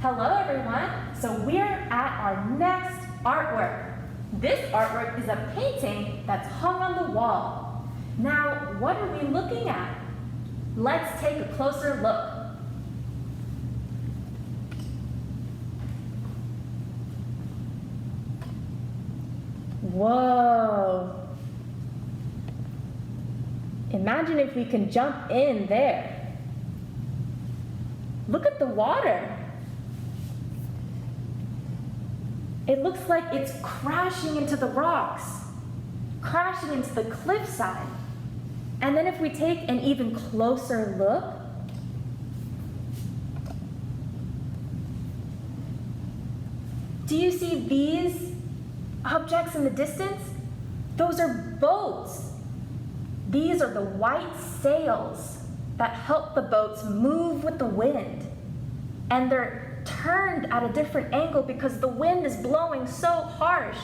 Hello everyone! So we're at our next artwork. This artwork is a painting that's hung on the wall. Now, what are we looking at? Let's take a closer look. Whoa! Imagine if we can jump in there. Look at the water. It looks like it's crashing into the rocks, crashing into the cliffside. And then if we take an even closer look, do you see these objects in the distance? Those are boats. These are the white sails that help the boats move with the wind. And they're turned at a different angle because the wind is blowing so harsh.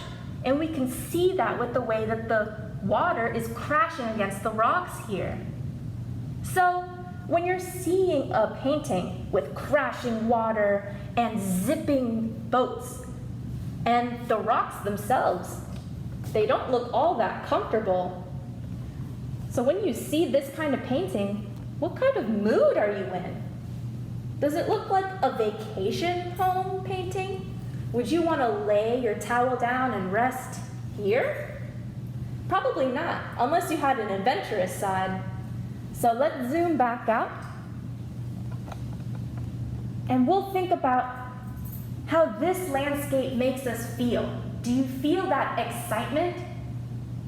And we can see that with the way that the water is crashing against the rocks here. So when you're seeing a painting with crashing water and zipping boats, and the rocks themselves, they don't look all that comfortable. So when you see this kind of painting, what kind of mood are you in? Does it look like a vacation home painting? Would you want to lay your towel down and rest here? Probably not, unless you had an adventurous side. So let's zoom back out. And we'll think about how this landscape makes us feel. Do you feel that excitement?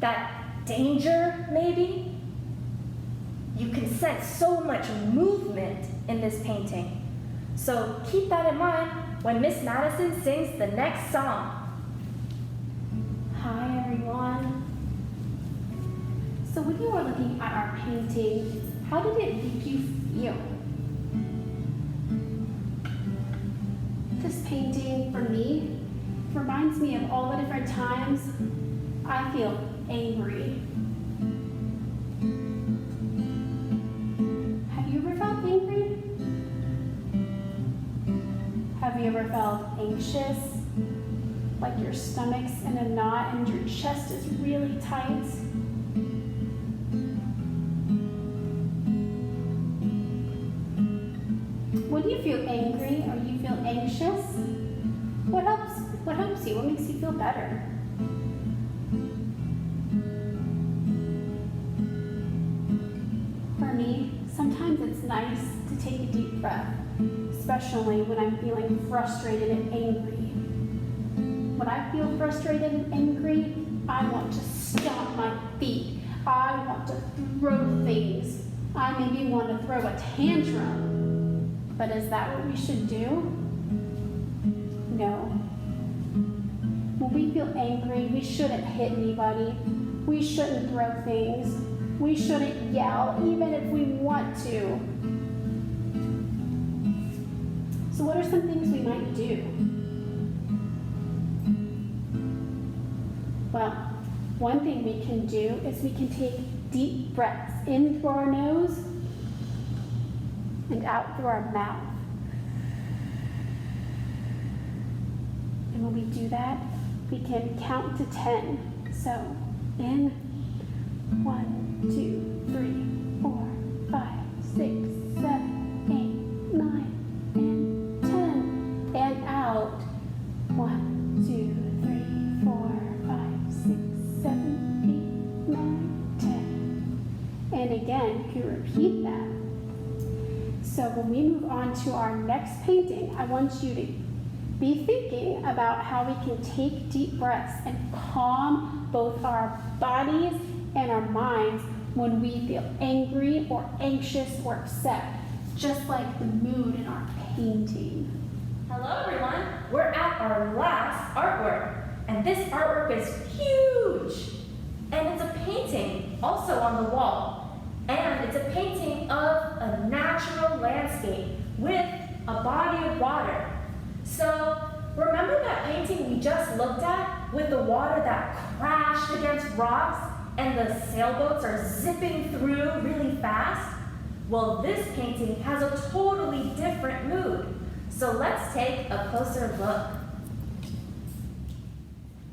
That danger, maybe? You can sense so much movement in this painting. So keep that in mind when Miss Madison sings the next song. Hi everyone. So when you were looking at our painting, how did it make you feel? This painting, for me, reminds me of all the different times I feel angry. Have you ever felt angry? Have you ever felt anxious? Like your stomach's in a knot and your chest is really tight? When you feel angry or you feel anxious, what helps you? What makes you feel better? For me, sometimes it's nice to take a deep breath, especially when I'm feeling frustrated and angry. When I feel frustrated and angry, I want to stomp my feet. I want to throw things. I maybe want to throw a tantrum. But is that what we should do? No. When we feel angry, we shouldn't hit anybody. We shouldn't throw things. We shouldn't yell, even if we want to. So what are some things we might do? Well, one thing we can do is we can take deep breaths in through our nose and out through our mouth. And when we do that, we can count to 10. So in 1, 2, 3, 4, 5, 6, 7, 8, 9, and 10. And out. 1, 2, 3, 4, 5, 6, 7, 8, 9, 10. And again, you can repeat that. So when we move on to our next painting, I want you to be thinking about how we can take deep breaths and calm both our bodies and our minds when we feel angry or anxious or upset, just like the mood in our painting. Hello everyone, we're at our last artwork. And this artwork is huge. And it's a painting also on the wall. And it's a painting of a natural landscape with a body of water. So remember that painting we just looked at with the water that crashed against rocks and the sailboats are zipping through really fast? Well, this painting has a totally different mood. So let's take a closer look.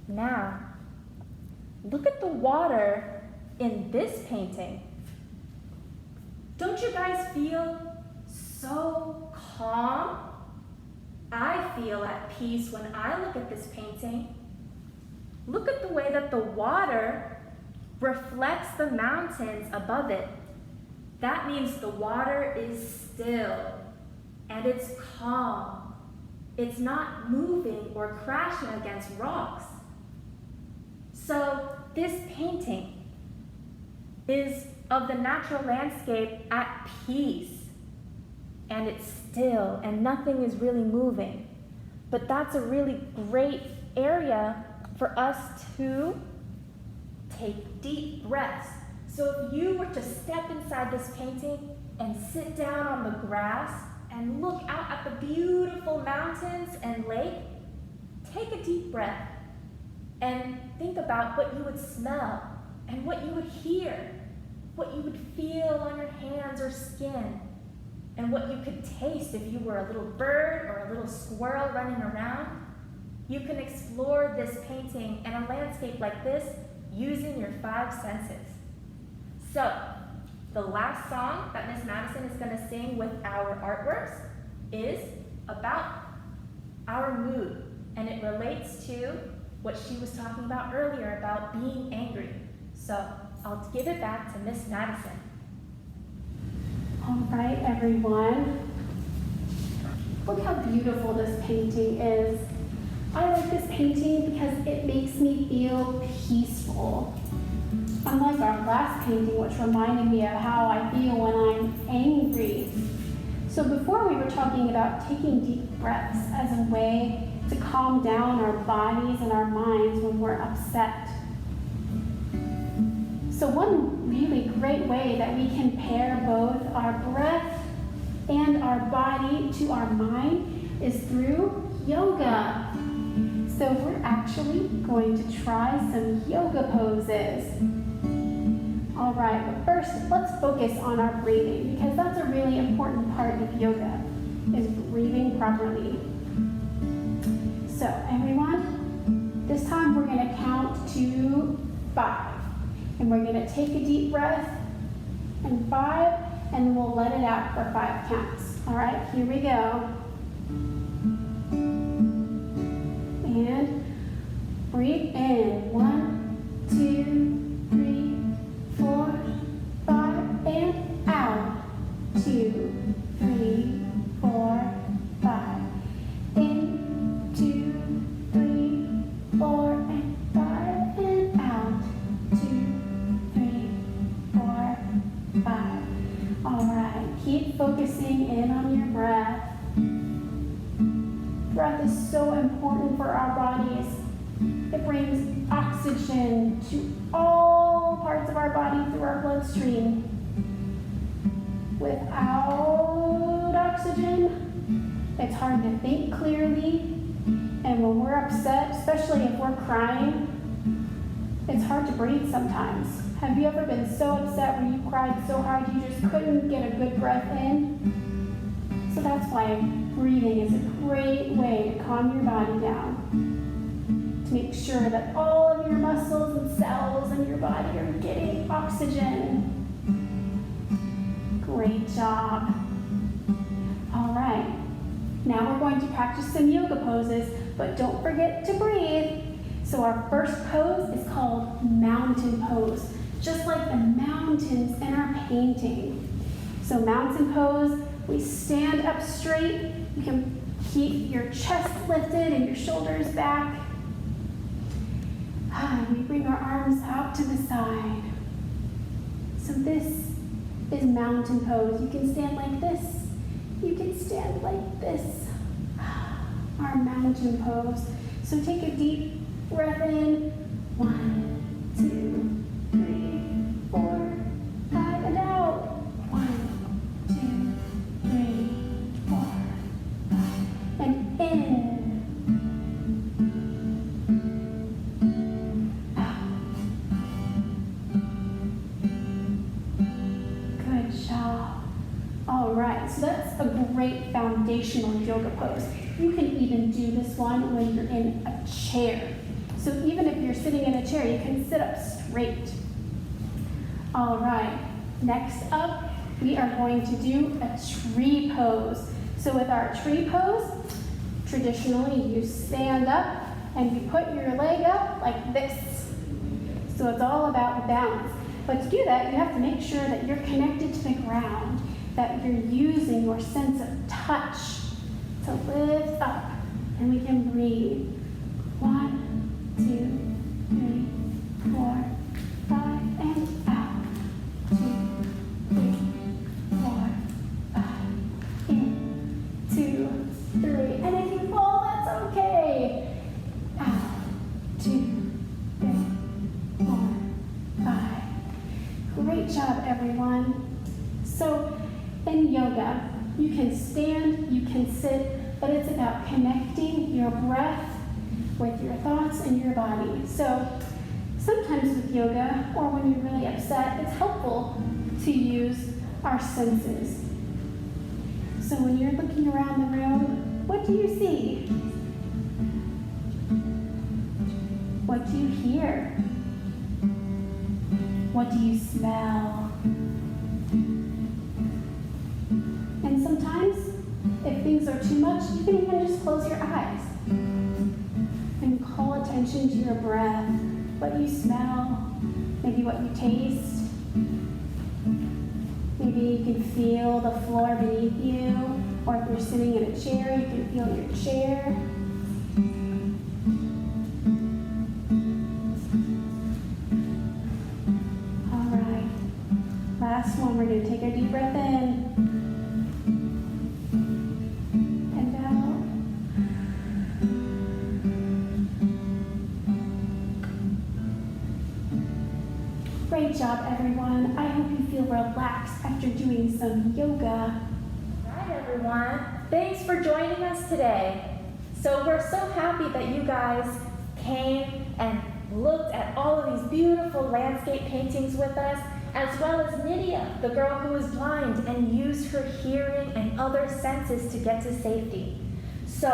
Now, look at the water in this painting. Don't you guys feel so calm? I feel at peace when I look at this painting. Look at the way that the water reflects the mountains above it. That means the water is still and it's calm. It's not moving or crashing against rocks. So this painting is of the natural landscape at peace. And it's still and nothing is really moving. But that's a really great area for us to take deep breaths. So if you were to step inside this painting and sit down on the grass and look out at the beautiful mountains and lake, take a deep breath and think about what you would smell and what you would hear, what you would feel on your hands or skin, and what you could taste if you were a little bird or a little squirrel running around. You can explore this painting and a landscape like this using your 5 senses. So, the last song that Miss Madison is going to sing with our artworks is about our mood, and it relates to what she was talking about earlier about being angry. So, I'll give it back to Miss Madison. All right, everyone. Look how beautiful this painting is. I like this painting because it makes me feel peaceful. Unlike our last painting, which reminded me of how I feel when I'm angry. So before we were talking about taking deep breaths as a way to calm down our bodies and our minds when we're upset. So one really great way that we can pair both our breath and our body to our mind is through yoga. So we're actually going to try some yoga poses. All right, but first let's focus on our breathing because that's a really important part of yoga, is breathing properly. So everyone, this time we're going to count to 5. And we're going to take a deep breath, and 5, and then we'll let it out for 5 counts. All right, here we go. And breathe in. 1, 2, 3, 4, 5, and out. 2, 3, 4, 5. In, 2, 3, 4, and 5, and out. 2, 3, 4, 5. All right, keep focusing in on your breath. Breath is so important for our bodies. It brings oxygen to all parts of our body through our bloodstream. Without oxygen, it's hard to think clearly. And when we're upset, especially if we're crying, it's hard to breathe sometimes. Have you ever been so upset where you cried so hard you just couldn't get a good breath in? So that's why breathing is a great way to calm your body down. To make sure that all of your muscles and cells in your body are getting oxygen. Great job. All right, now we're going to practice some yoga poses, but don't forget to breathe. So our first pose is called mountain pose, just like the mountains in our painting. So mountain pose, we stand up straight. You can keep your chest lifted and your shoulders back. We bring our arms out to the side. So this is mountain pose. You can stand like this. You can stand like this. Our mountain pose. So take a deep breath in. 1, 2, 3, 4, 5, and out. 1, 2, 3, 4, 5, and in. Good job. All right, so that's a great foundation foundational yoga pose. You can even do this one when you're in a chair. So even if you're sitting in a chair, you can sit up straight. All right, next up, we are going to do a tree pose. So with our tree pose, traditionally you stand up and you put your leg up like this. So it's all about balance. But to do that, you have to make sure that you're connected to the ground, that you're using your sense of touch to lift up, and we can breathe. 1, 2, 3, 4, 5, and out. 2, 3, 4, 5, in, 2, 3, and if you fall, that's okay. Out, 2, 3, 4, 5. Great job, everyone. So in yoga, you can stand, you can sit, but it's about connecting your breath with your thoughts and your body. So sometimes with yoga, or when you're really upset, it's helpful to use our senses. So when you're looking around the room, what do you see? What do you hear? What do you smell? And sometimes, if things are too much, you can even just close your eyes and call attention to your breath, what you smell, maybe what you taste. Maybe you can feel the floor beneath you, or if you're sitting in a chair, you can feel your chair. All right, last one, we're going to take a deep breath in. Great job, everyone. I hope you feel relaxed after doing some yoga. All right, everyone. Thanks for joining us today. So we're so happy that you guys came and looked at all of these beautiful landscape paintings with us, as well as Nydia, the girl who was blind and used her hearing and other senses to get to safety. So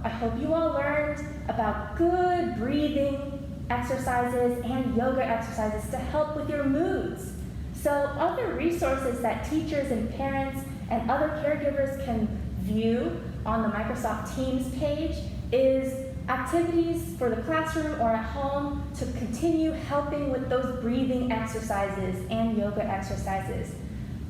I hope you all learned about good breathing exercises and yoga exercises to help with your moods. So other resources that teachers and parents and other caregivers can view on the Microsoft Teams page is activities for the classroom or at home to continue helping with those breathing exercises and yoga exercises.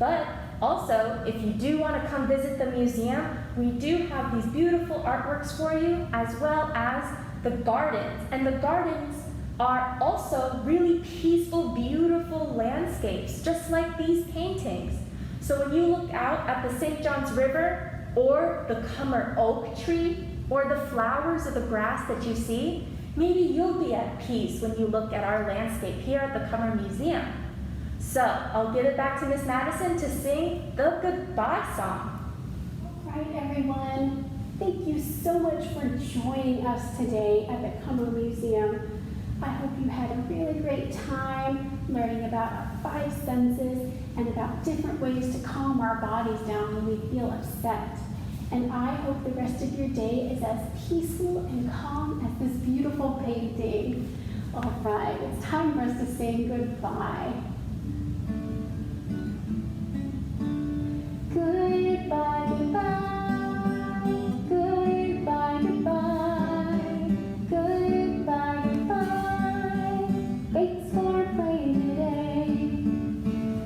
But also, if you do want to come visit the museum, we do have these beautiful artworks for you, as well as the gardens. And the gardens are also really peaceful, beautiful landscapes, just like these paintings. So when you look out at the St. John's River, or the Cummer oak tree, or the flowers or the grass that you see, maybe you'll be at peace when you look at our landscape here at the Cummer Museum. So I'll give it back to Miss Madison to sing the goodbye song. All right, everyone. Thank you so much for joining us today at the Cummer Museum. I hope you had a really great time learning about our 5 senses and about different ways to calm our bodies down when we feel upset. And I hope the rest of your day is as peaceful and calm as this beautiful painting. All right, it's time for us to say goodbye. Goodbye, goodbye, goodbye, goodbye, goodbye, goodbye. Thanks for playing today.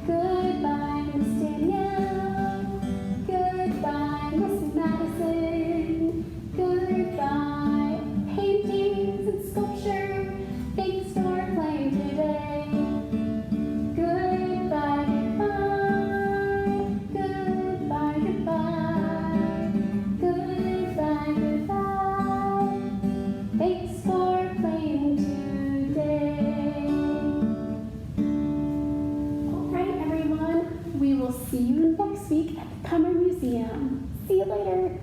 Goodbye, Miss Danielle. Goodbye, Miss Madison. Goodbye, paintings and sculpture. Thanks for playing today. Goodbye, goodbye. Goodbye, goodbye. Goodbye, goodbye. Thanks for playing today. All right, everyone. We will see you next week at the Cummer Museum. See you later.